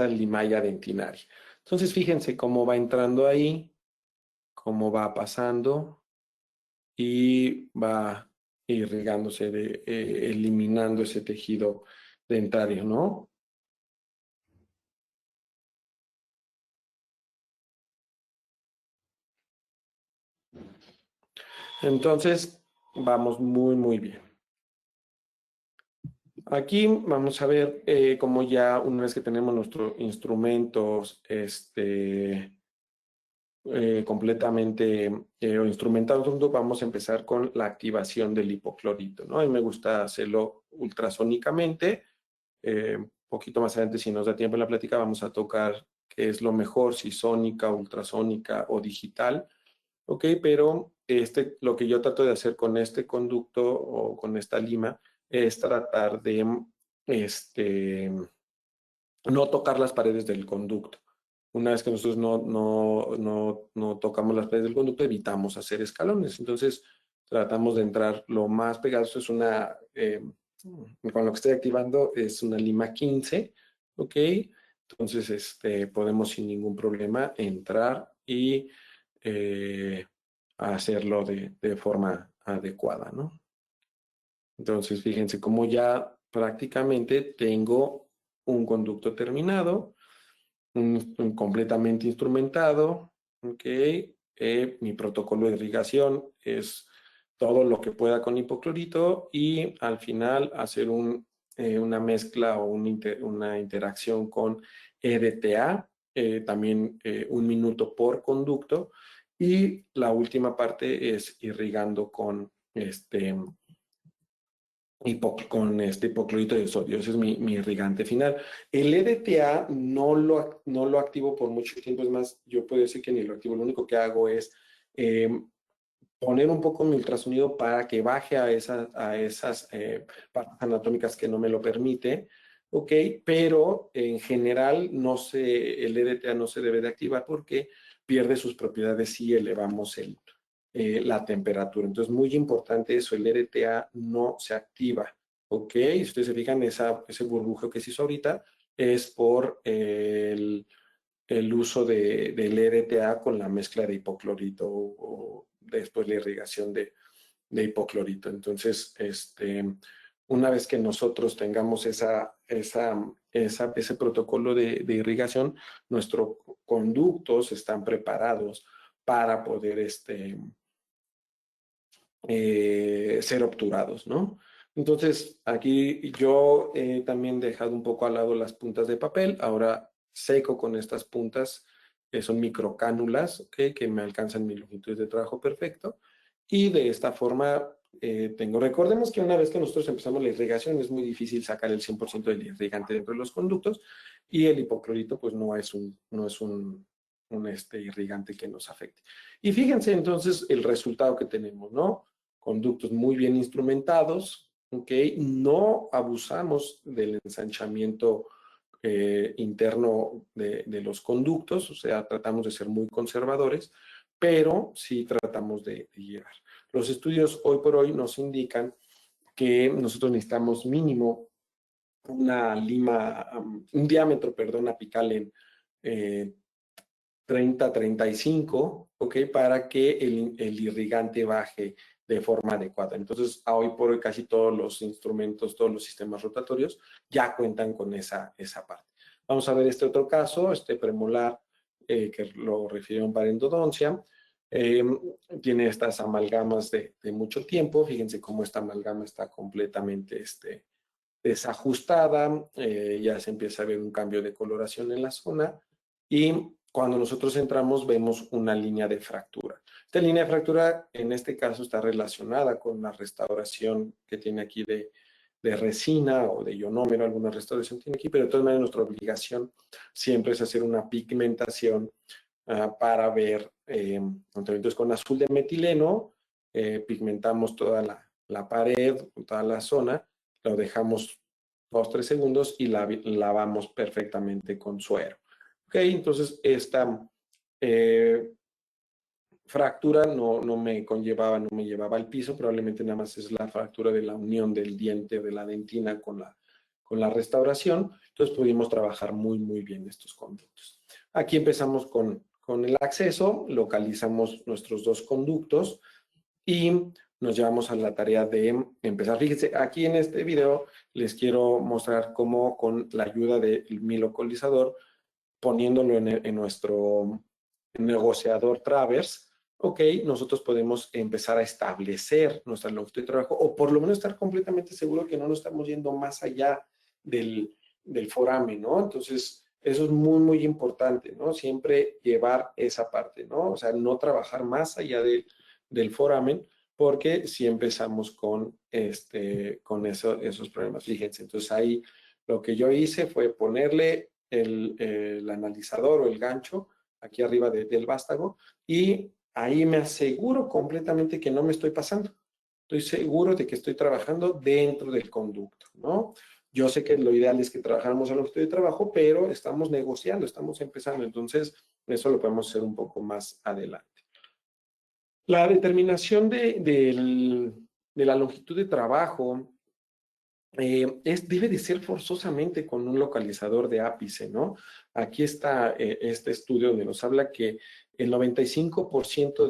limalla dentinaria. Entonces, fíjense cómo va entrando ahí, cómo va pasando y va irrigándose, eliminando ese tejido dentario, ¿no? Entonces, vamos muy bien. Aquí vamos a ver cómo ya una vez que tenemos nuestros instrumentos completamente instrumentados, vamos a empezar con la activación del hipoclorito, ¿no? A mí me gusta hacerlo ultrasónicamente. Un poquito más adelante, si nos da tiempo en la plática, vamos a tocar qué es lo mejor, si sónica, ultrasónica o digital, ¿ok? Pero lo que yo trato de hacer con este conducto o con esta lima es tratar de este, no tocar las paredes del conducto. Una vez que nosotros no tocamos las paredes del conducto, evitamos hacer escalones. Entonces, tratamos de entrar lo más pegado. Esto es con lo que estoy activando, es una lima 15, ¿ok? Entonces, podemos sin ningún problema entrar y eh, hacerlo de forma adecuada, ¿no? Entonces, fíjense cómo ya prácticamente tengo un conducto terminado, completamente instrumentado, ¿ok? Mi protocolo de irrigación es todo lo que pueda con hipoclorito y al final hacer una mezcla o una interacción con EDTA, también 1 minuto por conducto. Y la última parte es irrigando con con este hipoclorito de sodio. Ese es mi irrigante final. El EDTA no lo activo por mucho tiempo. Es más, yo puedo decir que ni lo activo. Lo único que hago es eh, poner un poco mi ultrasonido para que baje a esas partes anatómicas que no me lo permite. ¿Ok? Pero en general el EDTA no se debe de activar porque pierde sus propiedades si elevamos la temperatura. Entonces, muy importante eso, el EDTA no se activa, ¿ok? Si ustedes se fijan, ese burbujeo que se hizo ahorita es por el uso del EDTA con la mezcla de hipoclorito o después la irrigación de hipoclorito. Entonces, una vez que nosotros tengamos ese protocolo de irrigación, nuestros conductos están preparados para poder ser obturados, ¿no? Entonces, aquí yo he también dejado un poco al lado las puntas de papel. Ahora seco con estas puntas, que son microcánulas, ¿ok? Que me alcanzan mi longitud de trabajo perfecto. Y de esta forma recordemos que una vez que nosotros empezamos la irrigación, es muy difícil sacar el 100% del irrigante dentro de los conductos y el hipoclorito pues no es un irrigante que nos afecte. Y fíjense entonces el resultado que tenemos, ¿no? Conductos muy bien instrumentados, ¿ok? No abusamos del ensanchamiento interno de los conductos, o sea, tratamos de ser muy conservadores, pero sí tratamos de llegar. Los estudios hoy por hoy nos indican que nosotros necesitamos mínimo un diámetro, perdón, apical en 30-35, ¿ok? Para que el irrigante baje de forma adecuada. Entonces, a hoy por hoy casi todos los instrumentos, todos los sistemas rotatorios ya cuentan con esa parte. Vamos a ver este otro caso, este premolar, que lo refirieron para endodoncia. Tiene estas amalgamas de mucho tiempo. Fíjense cómo esta amalgama está completamente desajustada. Ya se empieza a ver un cambio de coloración en la zona. Y cuando nosotros entramos vemos una línea de fractura. Esta línea de fractura en este caso está relacionada con la restauración que tiene aquí de resina o de ionómero, alguna restauración tiene aquí, pero de todas maneras nuestra obligación siempre es hacer una pigmentación para ver. Entonces con azul de metileno pigmentamos toda la pared, toda la zona, lo dejamos 2-3 segundos y la lavamos perfectamente con suero. Ok, entonces esta fractura no me llevaba al piso, probablemente nada más es la fractura de la unión del diente de la dentina con la restauración. Entonces pudimos trabajar muy bien estos conductos. Aquí empezamos con el acceso, localizamos nuestros 2 conductos y nos llevamos a la tarea de empezar. Fíjense, aquí en este video les quiero mostrar cómo con la ayuda de mi localizador, poniéndolo en nuestro negociador Travers, ok, nosotros podemos empezar a establecer nuestra longitud de trabajo o por lo menos estar completamente seguro que no nos estamos yendo más allá del foramen, ¿no? Entonces, eso es muy importante, ¿no? Siempre llevar esa parte, ¿no? O sea, no trabajar más allá del foramen, porque si empezamos con esos problemas. Fíjense, entonces ahí lo que yo hice fue ponerle el analizador o el gancho aquí arriba del vástago y ahí me aseguro completamente que no me estoy pasando. Estoy seguro de que estoy trabajando dentro del conducto, ¿no? Yo sé que lo ideal es que trabajáramos a longitud de trabajo, pero estamos negociando, estamos empezando, entonces eso lo podemos hacer un poco más adelante. La determinación de la longitud de trabajo debe de ser forzosamente con un localizador de ápice, ¿no? Aquí está este estudio donde nos habla que el 95%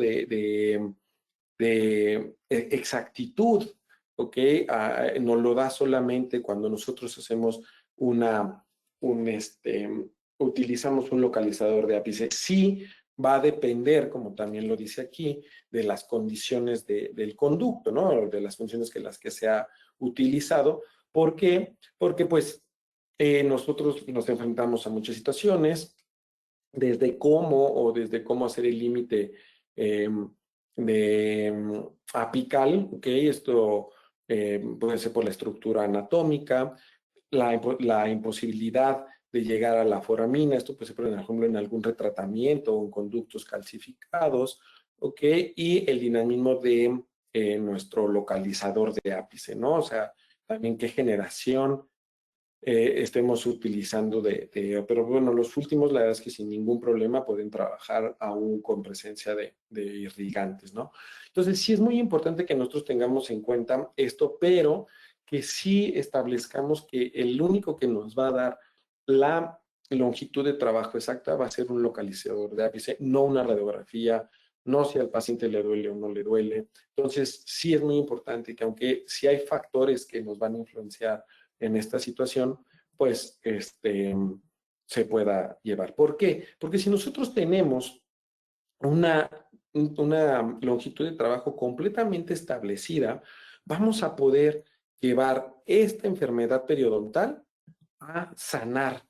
de exactitud, ¿ok? Nos lo da solamente cuando nosotros hacemos utilizamos un localizador de ápice. Sí va a depender, como también lo dice aquí, de las condiciones del conducto, ¿no? De las funciones las que se ha utilizado. ¿Por qué? Porque pues nosotros nos enfrentamos a muchas situaciones, desde cómo hacer el límite apical, ¿ok? Esto puede ser por la estructura anatómica, la imposibilidad de llegar a la foramina, esto puede ser, por ejemplo, en algún retratamiento o en conductos calcificados, ¿ok? Y el dinamismo de nuestro localizador de ápice, ¿no? O sea, también qué generación estemos utilizando pero bueno, los últimos, la verdad es que sin ningún problema pueden trabajar aún con presencia de irrigantes, ¿no? Entonces, sí es muy importante que nosotros tengamos en cuenta esto, pero que sí establezcamos que el único que nos va a dar la longitud de trabajo exacta va a ser un localizador de ápice, no una radiografía, no si al paciente le duele o no le duele. Entonces, sí es muy importante que aunque sí hay factores que nos van a influenciar en esta situación, pues se pueda llevar. ¿Por qué? Porque si nosotros tenemos una longitud de trabajo completamente establecida, vamos a poder llevar esta enfermedad periodontal a sanar,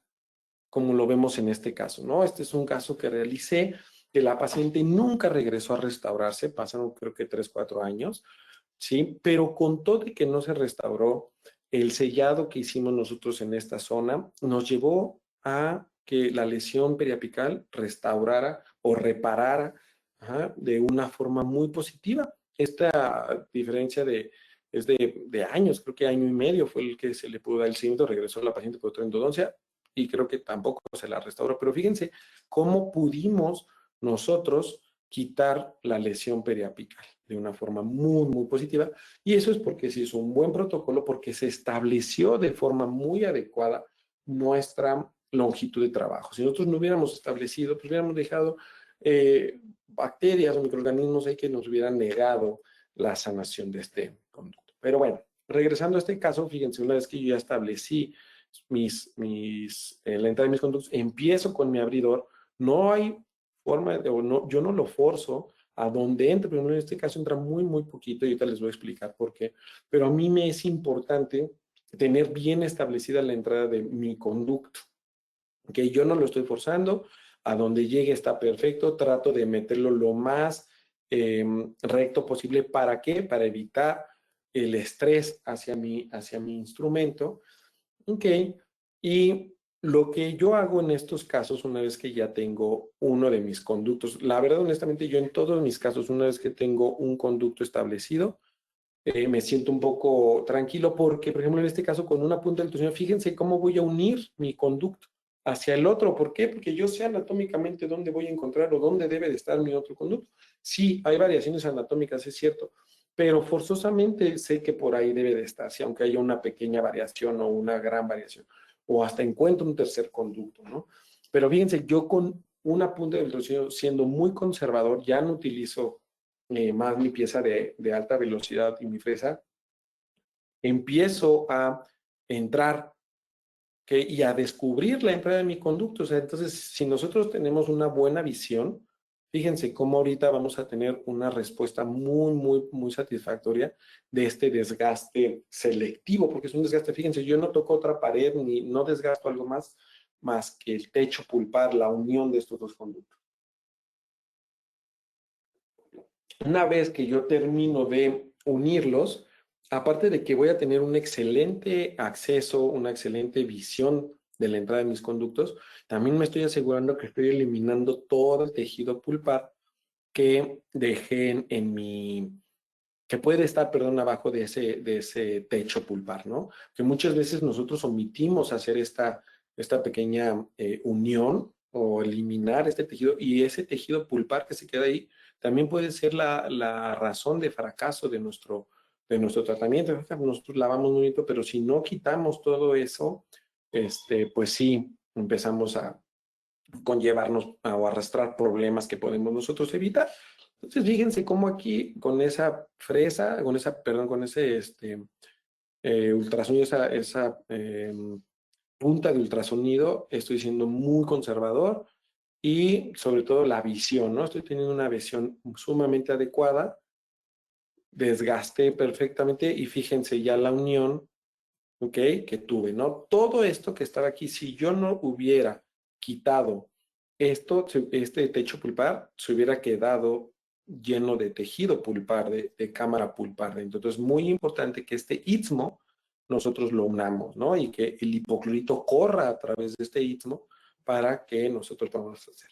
como lo vemos en este caso, ¿no? Este es un caso que realicé, que la paciente nunca regresó a restaurarse, pasaron creo que 3-4 años, ¿sí? Pero con todo y que no se restauró, el sellado que hicimos nosotros en esta zona nos llevó a que la lesión periapical restaurara o reparara de una forma muy positiva. Esta diferencia es de años, creo que año y medio fue el que se le pudo dar el seguimiento, regresó la paciente por otra endodoncia y creo que tampoco se la restauró. Pero fíjense cómo pudimos nosotros quitar la lesión periapical de una forma muy, muy positiva. Y eso es porque se hizo un buen protocolo, porque se estableció de forma muy adecuada nuestra longitud de trabajo. Si nosotros no hubiéramos establecido, pues hubiéramos dejado bacterias o microorganismos ahí que nos hubieran negado la sanación de este conducto. Pero bueno, regresando a este caso, fíjense, una vez que yo ya establecí la entrada de mis conductos, empiezo con mi abridor, no hay forma, o no, yo no lo forzo a donde entre, pero en este caso entra muy, muy poquito y ahorita les voy a explicar por qué. Pero a mí me es importante tener bien establecida la entrada de mi conducto, que yo no lo estoy forzando, a donde llegue está perfecto, trato de meterlo lo más recto posible. ¿Para qué? Para evitar el estrés hacia mi instrumento. Ok, y lo que yo hago en estos casos, una vez que ya tengo uno de mis conductos, la verdad, honestamente, yo en todos mis casos, una vez que tengo un conducto establecido, me siento un poco tranquilo porque, por ejemplo, en este caso, con una punta del tornillo, fíjense cómo voy a unir mi conducto hacia el otro. ¿Por qué? Porque yo sé anatómicamente dónde voy a encontrar o dónde debe de estar mi otro conducto. Sí, hay variaciones anatómicas, es cierto, pero forzosamente sé que por ahí debe de estar, si aunque haya una pequeña variación o una gran variación, o hasta encuentro un tercer conducto, ¿no? Pero fíjense, yo con una punta del tornillo, siendo muy conservador, ya no utilizo más mi pieza de alta velocidad y mi fresa, empiezo a entrar y a descubrir la entrada de mi conducto. O sea, entonces, si nosotros tenemos una buena visión, fíjense cómo ahorita vamos a tener una respuesta muy, muy, muy satisfactoria de este desgaste selectivo, porque es un desgaste, fíjense, yo no toco otra pared ni no desgasto algo más que el techo pulpar, la unión de estos dos conductos. Una vez que yo termino de unirlos, aparte de que voy a tener un excelente acceso, una excelente visión de la entrada de mis conductos, también me estoy asegurando que estoy eliminando todo el tejido pulpar que dejé que puede estar, perdón, abajo de ese techo pulpar, ¿no? Que muchas veces nosotros omitimos hacer esta pequeña unión o eliminar este tejido, y ese tejido pulpar que se queda ahí también puede ser la razón de fracaso de nuestro tratamiento. Nosotros lavamos muy bien, pero si no quitamos todo eso, pues sí, empezamos a conllevarnos o arrastrar problemas que podemos nosotros evitar. Entonces, fíjense cómo aquí con esa fresa, perdón, con ese ultrasonido, esa punta de ultrasonido, estoy siendo muy conservador y sobre todo la visión, ¿no? Estoy teniendo una visión sumamente adecuada, desgasté perfectamente y fíjense ya la unión, ¿ok? Que tuve, ¿no? Todo esto que estaba aquí, si yo no hubiera quitado este techo pulpar, se hubiera quedado lleno de tejido pulpar, de cámara pulpar. Entonces, es muy importante que este istmo nosotros lo unamos, ¿no? Y que el hipoclorito corra a través de este istmo para que nosotros podamos hacer.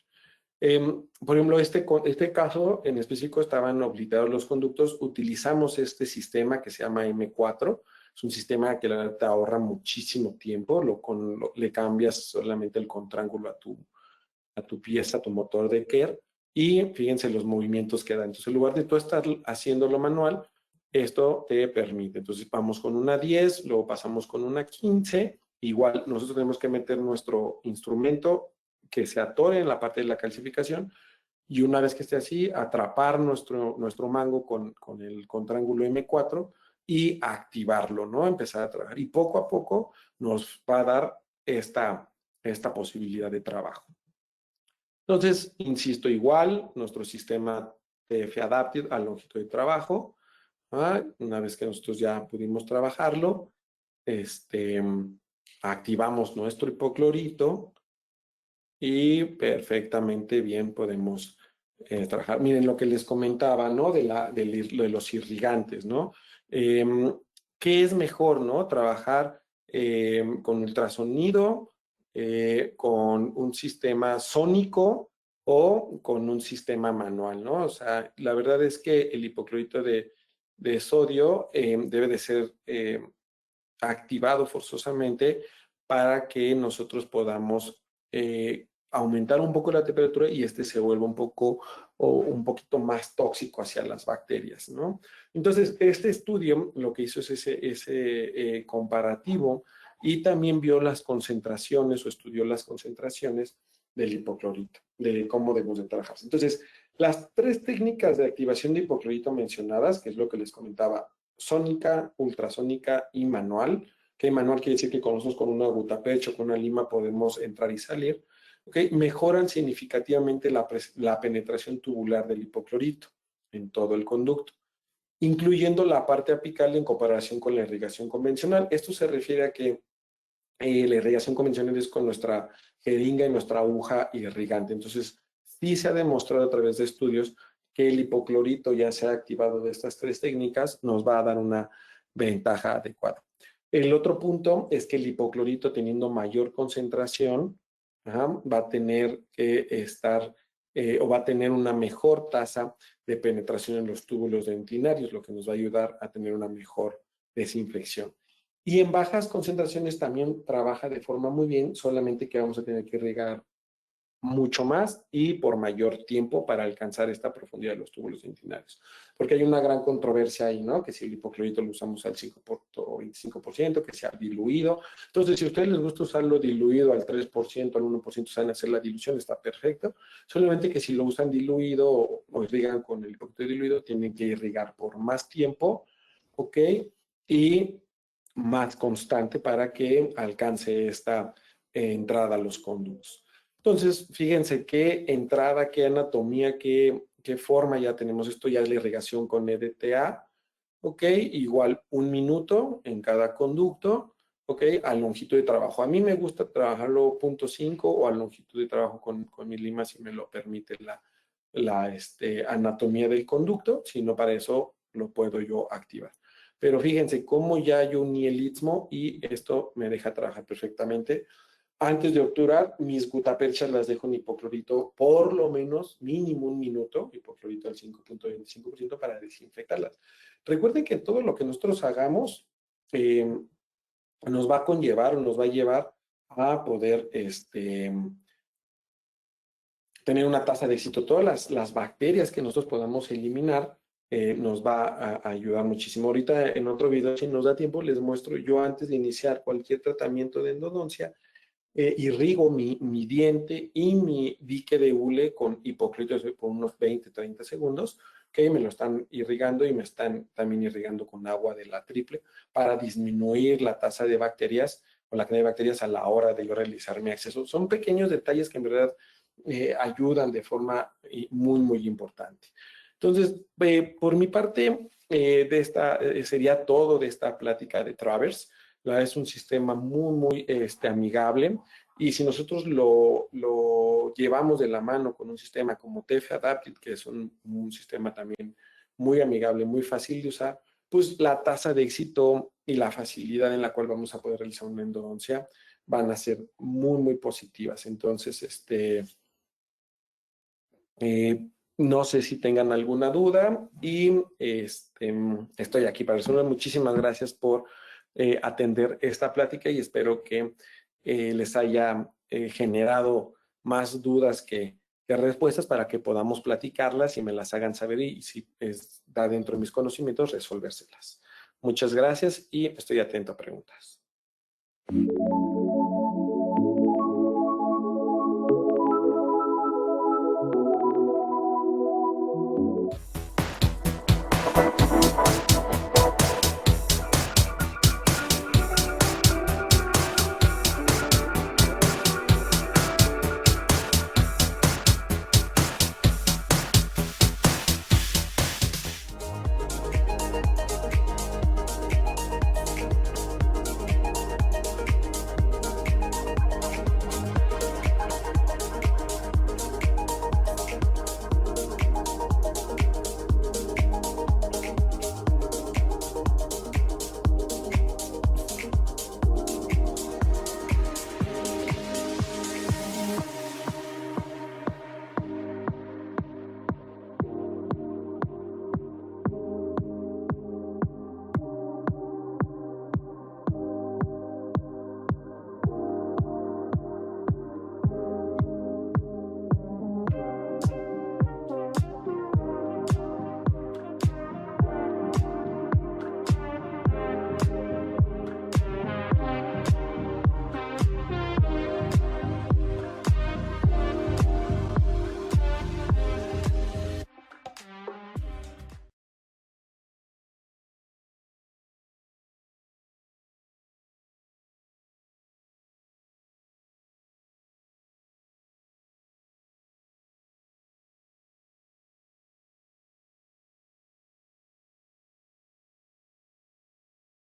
Por ejemplo, este caso en específico estaban obliterados los conductos. Utilizamos este sistema que se llama M4. Es un sistema que la verdad te ahorra muchísimo tiempo. Le cambias solamente el contrángulo a tu pieza, a tu motor de Kerr, y fíjense los movimientos que da. Entonces, en lugar de tú estar haciéndolo manual, esto te permite. Entonces, vamos con una 10, luego pasamos con una 15. Igual, nosotros tenemos que meter nuestro instrumento que se atore en la parte de la calcificación, y una vez que esté así, atrapar nuestro mango con el contrángulo M4 y activarlo, ¿no? Empezar a trabajar. Y poco a poco nos va a dar esta posibilidad de trabajo. Entonces, insisto, igual, nuestro sistema TF Adapted a longitud de trabajo. Una vez que nosotros ya pudimos trabajarlo, activamos nuestro hipoclorito y perfectamente bien podemos trabajar. Miren lo que les comentaba, ¿no? De los irrigantes, ¿no? ¿Qué es mejor, no? Trabajar con ultrasonido, con un sistema sónico o con un sistema manual, ¿no? O sea, la verdad es que el hipoclorito de sodio debe de ser activado forzosamente para que nosotros podamos aumentar un poco la temperatura y este se vuelve un poco o un poquito más tóxico hacia las bacterias, ¿no? Entonces, este estudio lo que hizo es ese comparativo y también vio las concentraciones o estudió las concentraciones del hipoclorito, de cómo debemos de trabajar. Entonces, las tres técnicas de activación de hipoclorito mencionadas, que es lo que les comentaba, sónica, ultrasónica y manual, que manual quiere decir que con nosotros con una gutapercha, con una lima podemos entrar y salir, ¿okay? Mejoran significativamente la penetración tubular del hipoclorito en todo el conducto, incluyendo la parte apical en comparación con la irrigación convencional. Esto se refiere a que la irrigación convencional es con nuestra jeringa y nuestra aguja irrigante. Entonces, sí se ha demostrado a través de estudios que el hipoclorito, ya sea activado de estas tres técnicas, nos va a dar una ventaja adecuada. El otro punto es que el hipoclorito, teniendo mayor concentración, va a tener que estar o va a tener una mejor tasa de penetración en los túbulos dentinarios, lo que nos va a ayudar a tener una mejor desinfección. Y en bajas concentraciones también trabaja de forma muy bien, solamente que vamos a tener que regar mucho más y por mayor tiempo para alcanzar esta profundidad de los túbulos dentinarios. Porque hay una gran controversia ahí, ¿no? Que si el hipoclorito lo usamos al 5%, que sea diluido. Entonces, si a ustedes les gusta usarlo diluido al 3%, al 1%, saben hacer la dilución, está perfecto. Solamente que si lo usan diluido o irrigan con el hipoclorito diluido, tienen que irrigar por más tiempo, ¿ok? Y más constante para que alcance esta entrada a los conductos. Entonces, fíjense qué entrada, qué anatomía, qué forma ya tenemos. Esto ya es la irrigación con EDTA, ¿ok? Igual 1 minuto en cada conducto, ¿ok? A longitud de trabajo. A mí me gusta trabajarlo 0.5 o a longitud de trabajo con mi lima, si me lo permite la anatomía del conducto, si no, para eso lo puedo yo activar. Pero fíjense cómo ya yo uní el istmo y esto me deja trabajar perfectamente. Antes de obturar, mis gutaperchas las dejo en hipoclorito por lo menos mínimo 1 minuto, hipoclorito al 5.25% para desinfectarlas. Recuerden que todo lo que nosotros hagamos nos va a conllevar o nos va a llevar a poder tener una tasa de éxito. Todas las bacterias que nosotros podamos eliminar nos va a ayudar muchísimo. Ahorita en otro video, si nos da tiempo, les muestro yo antes de iniciar cualquier tratamiento de endodoncia, irrigo mi diente y mi dique de hule con hipoclorito por unos 20-30 segundos, que me lo están irrigando y me están también irrigando con agua de la triple para disminuir la tasa de bacterias o la cantidad de bacterias a la hora de yo realizar mi acceso. Son pequeños detalles que en verdad ayudan de forma muy, muy importante. Entonces, por mi parte, de esta sería todo de esta plática de Travers. Es un sistema muy, muy amigable y si nosotros lo llevamos de la mano con un sistema como TF Adapted, que es un sistema también muy amigable, muy fácil de usar, pues la tasa de éxito y la facilidad en la cual vamos a poder realizar una endodoncia van a ser muy, muy positivas. Entonces, no sé si tengan alguna duda y estoy aquí para resolver. Muchísimas gracias por atender esta plática y espero que les haya generado más dudas que respuestas para que podamos platicarlas y me las hagan saber y si está dentro de mis conocimientos, resolvérselas. Muchas gracias y estoy atento a preguntas.